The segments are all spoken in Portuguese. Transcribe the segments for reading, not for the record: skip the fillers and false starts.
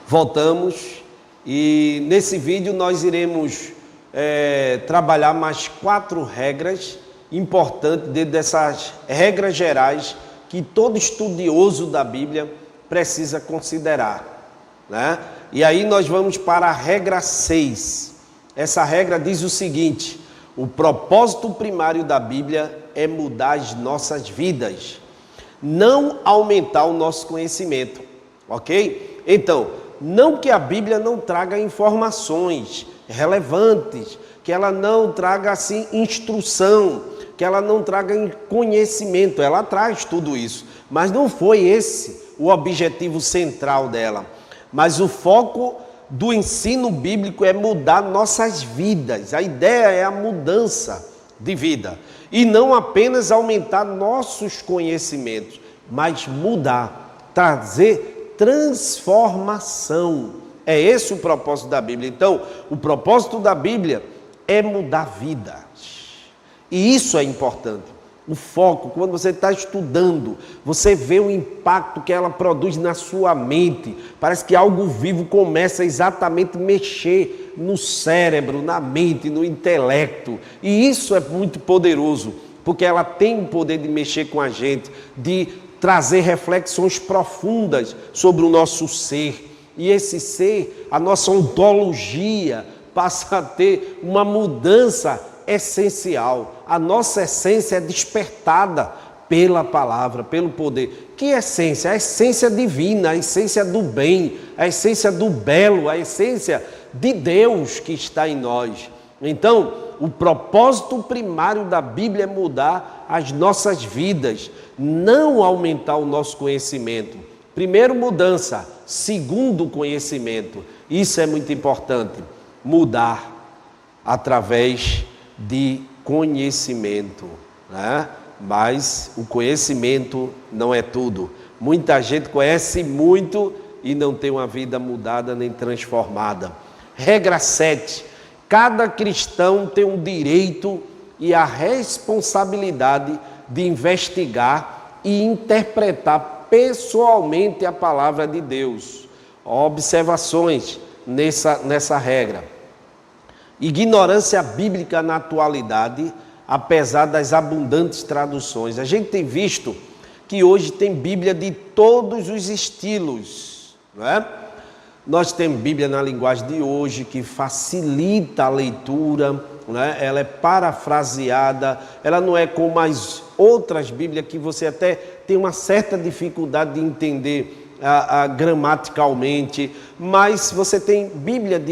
Voltamos e nesse vídeo nós iremos trabalhar mais 4 regras importantes dentro dessas regras gerais que todo estudioso da Bíblia precisa considerar, né? E aí nós vamos para a regra 6. Essa regra diz o seguinte: o propósito primário da Bíblia é mudar as nossas vidas, não aumentar o nosso conhecimento, ok? Então, não que a Bíblia não traga informações relevantes, que ela não traga assim instrução, que ela não traga conhecimento, ela traz tudo isso, mas não foi esse o objetivo central dela. Mas o foco do ensino bíblico é mudar nossas vidas. A ideia é a mudança de vida e não apenas aumentar nossos conhecimentos, mas mudar, trazer transformação. É esse o propósito da Bíblia. Então, o propósito da Bíblia é mudar vidas. E isso é importante. O foco, quando você está estudando, você vê o impacto que ela produz na sua mente. Parece que algo vivo começa exatamente a mexer no cérebro, na mente, no intelecto. E isso é muito poderoso, porque ela tem o poder de mexer com a gente, de trazer reflexões profundas sobre o nosso ser. E esse ser, a nossa ontologia, passa a ter uma mudança essencial. A nossa essência é despertada pela palavra, pelo poder. Que essência? A essência divina, a essência do bem, a essência do belo, a essência de Deus que está em nós. Então, o propósito primário da Bíblia é mudar as nossas vidas, não aumentar o nosso conhecimento. Primeiro, mudança. Segundo, conhecimento. Isso é muito importante. Mudar através de conhecimento, né? Mas o conhecimento não é tudo. Muita gente conhece muito e não tem uma vida mudada nem transformada. Regra 7. Cada cristão tem o direito e a responsabilidade de investigar e interpretar pessoalmente a palavra de Deus. Observações nessa regra. Ignorância bíblica na atualidade, apesar das abundantes traduções. A gente tem visto que hoje tem Bíblia de todos os estilos, não é? Nós temos Bíblia na linguagem de hoje, que facilita a leitura, não é? Ela é parafraseada, ela não é como as outras Bíblias que você até tem uma certa dificuldade de entender gramaticalmente, mas você tem Bíblia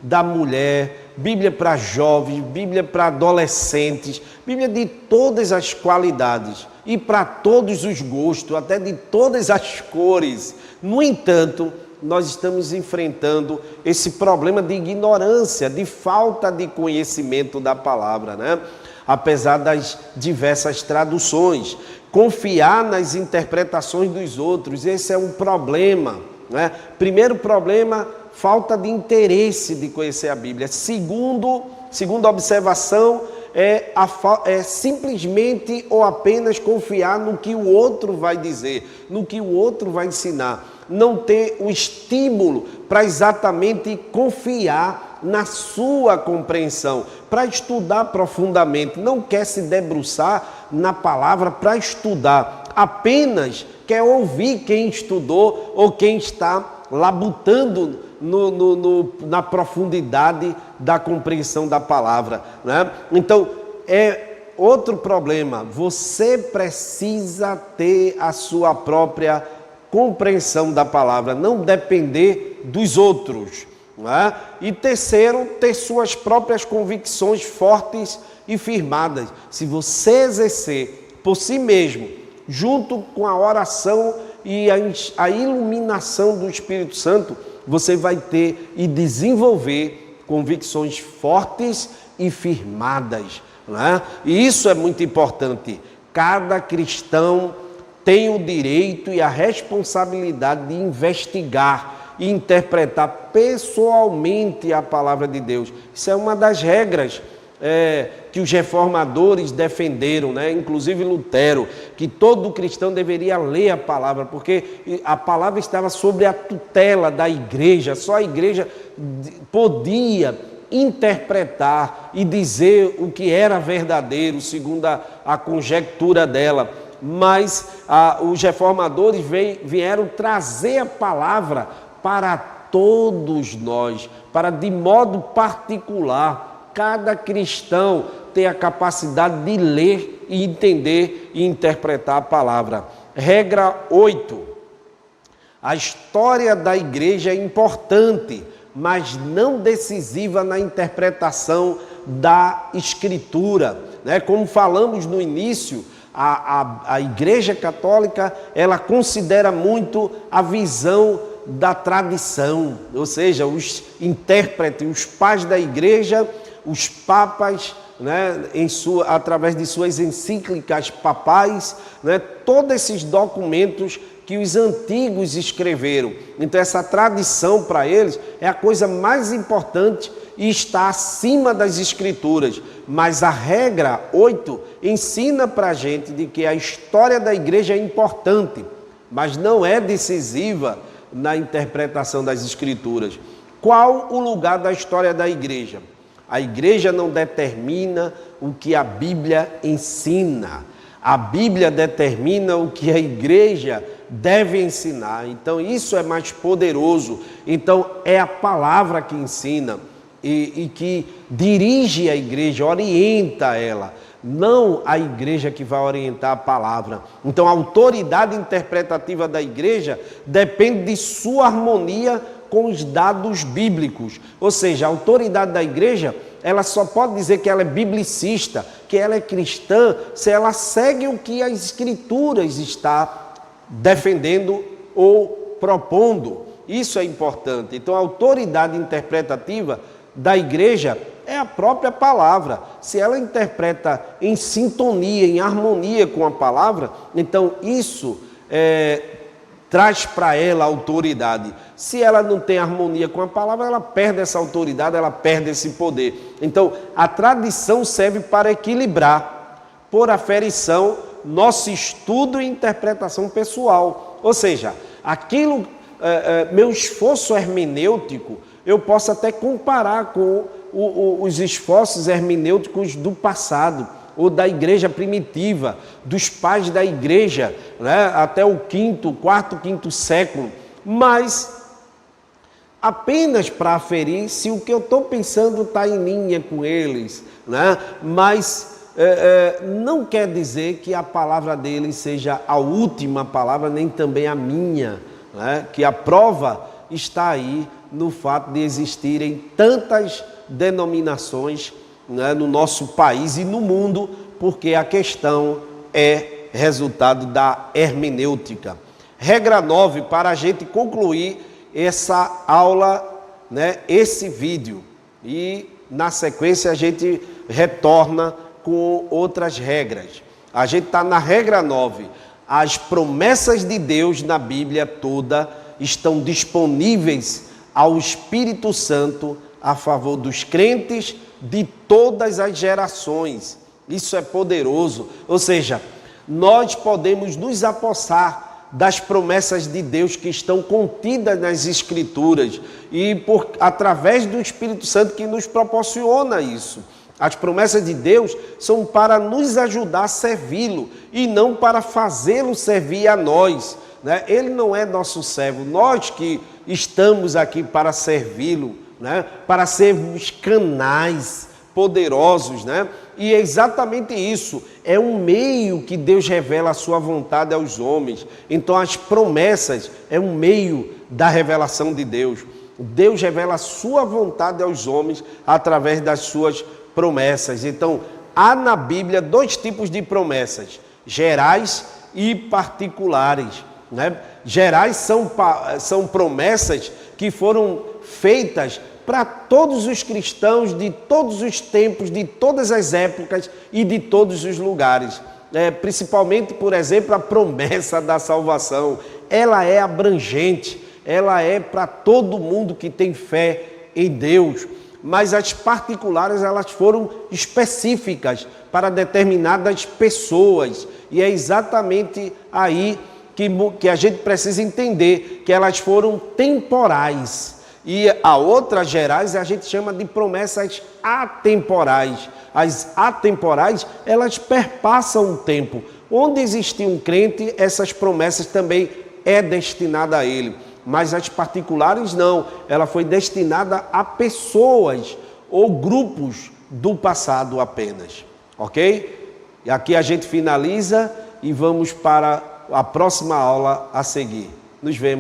da mulher, Bíblia para jovens, Bíblia para adolescentes, Bíblia de todas as qualidades e para todos os gostos, até de todas as cores. No entanto, nós estamos enfrentando esse problema de ignorância, de falta de conhecimento da palavra, né? Apesar das diversas traduções. Confiar nas interpretações dos outros, esse é um problema, né? Primeiro problema, falta de interesse de conhecer a Bíblia. Segunda observação, é simplesmente ou apenas confiar no que o outro vai dizer, no que o outro vai ensinar. Não ter o estímulo para exatamente confiar na sua compreensão, para estudar profundamente. Não quer se debruçar na palavra para estudar, apenas quer ouvir quem estudou ou quem está labutando na profundidade da compreensão da palavra, né? Então, é outro problema. Você precisa ter a sua própria compreensão da palavra, não depender dos outros, não é? E terceiro, ter suas próprias convicções fortes e firmadas. Se você exercer por si mesmo, junto com a oração e a iluminação do Espírito Santo, você vai ter e desenvolver convicções fortes e firmadas, não é? E isso é muito importante. Cada cristão tem o direito e a responsabilidade de investigar e interpretar pessoalmente a palavra de Deus. Isso é uma das regras que os reformadores defenderam, né? Inclusive Lutero, que todo cristão deveria ler a palavra, porque a palavra estava sobre a tutela da igreja, só a igreja podia interpretar e dizer o que era verdadeiro, segundo a conjectura dela. Mas os reformadores vieram trazer a palavra para todos nós, para de modo particular, cada cristão ter a capacidade de ler e entender e interpretar a palavra. Regra 8. A história da igreja é importante, mas não decisiva na interpretação da Escritura, né? Como falamos no início, a Igreja Católica, ela considera muito a visão da tradição, ou seja, os intérpretes, os pais da Igreja, os papas, né, através de suas encíclicas papais, né, todos esses documentos que os antigos escreveram. Então essa tradição para eles é a coisa mais importante e está acima das Escrituras. Mas a regra 8 ensina para a gente de que a história da igreja é importante, mas não é decisiva na interpretação das Escrituras. Qual o lugar da história da igreja? A igreja não determina o que a Bíblia ensina. A Bíblia determina o que a igreja deve ensinar. Então isso é mais poderoso. Então é a palavra que ensina e que dirige a igreja, orienta ela. Não a igreja que vai orientar a palavra. Então a autoridade interpretativa da igreja depende de sua harmonia com os dados bíblicos. Ou seja, a autoridade da igreja, ela só pode dizer que ela é biblicista, que ela é cristã, se ela segue o que as Escrituras está defendendo ou propondo. Isso é importante. Então a autoridade interpretativa da igreja é a própria palavra. Se ela interpreta em sintonia, em harmonia com a palavra, então isso traz para ela autoridade. Se ela não tem harmonia com a palavra, ela perde essa autoridade, ela perde esse poder. Então, a tradição serve para equilibrar, por aferição, nosso estudo e interpretação pessoal. Ou seja, meu esforço hermenêutico, eu posso até comparar com os esforços hermenêuticos do passado, ou da igreja primitiva, dos pais da igreja, né, até o quarto, quinto século, mas apenas para aferir se o que eu estou pensando está em linha com eles, né? Mas não quer dizer que a palavra deles seja a última palavra, nem também a minha, né? Que a prova está aí no fato de existirem tantas denominações, né, no nosso país e no mundo, porque a questão é resultado da hermenêutica. Regra 9, para a gente concluir essa aula, né, esse vídeo, e na sequência a gente retorna com outras regras. A gente está na regra 9. As promessas de Deus na Bíblia toda estão disponíveis ao Espírito Santo a favor dos crentes de todas as gerações. Isso é poderoso. Ou seja, nós podemos nos apossar das promessas de Deus que estão contidas nas Escrituras e através do Espírito Santo que nos proporciona isso. As promessas de Deus são para nos ajudar a servi-lo e não para fazê-lo servir a nós, né? Ele não é nosso servo, nós que estamos aqui para servi-lo, né? Para sermos canais poderosos, né? E é exatamente isso, é um meio que Deus revela a sua vontade aos homens. Então as promessas é um meio da revelação de Deus. Deus revela a sua vontade aos homens através das suas promessas. Então há na Bíblia dois tipos de promessas, gerais e particulares, né? Gerais são promessas que foram feitas para todos os cristãos de todos os tempos, de todas as épocas e de todos os lugares. Principalmente, por exemplo, a promessa da salvação. Ela é abrangente, ela é para todo mundo que tem fé em Deus. mas as particulares elas foram específicas para determinadas pessoas. E é exatamente aí que a gente precisa entender que elas foram temporais. E a outras gerais a gente chama de promessas atemporais. As atemporais, elas perpassam o tempo. Onde existia um crente, essas promessas também é destinada a ele. Mas as particulares não, ela foi destinada a pessoas ou grupos do passado apenas. Ok? E aqui a gente finaliza e vamos para a próxima aula a seguir. Nos vemos.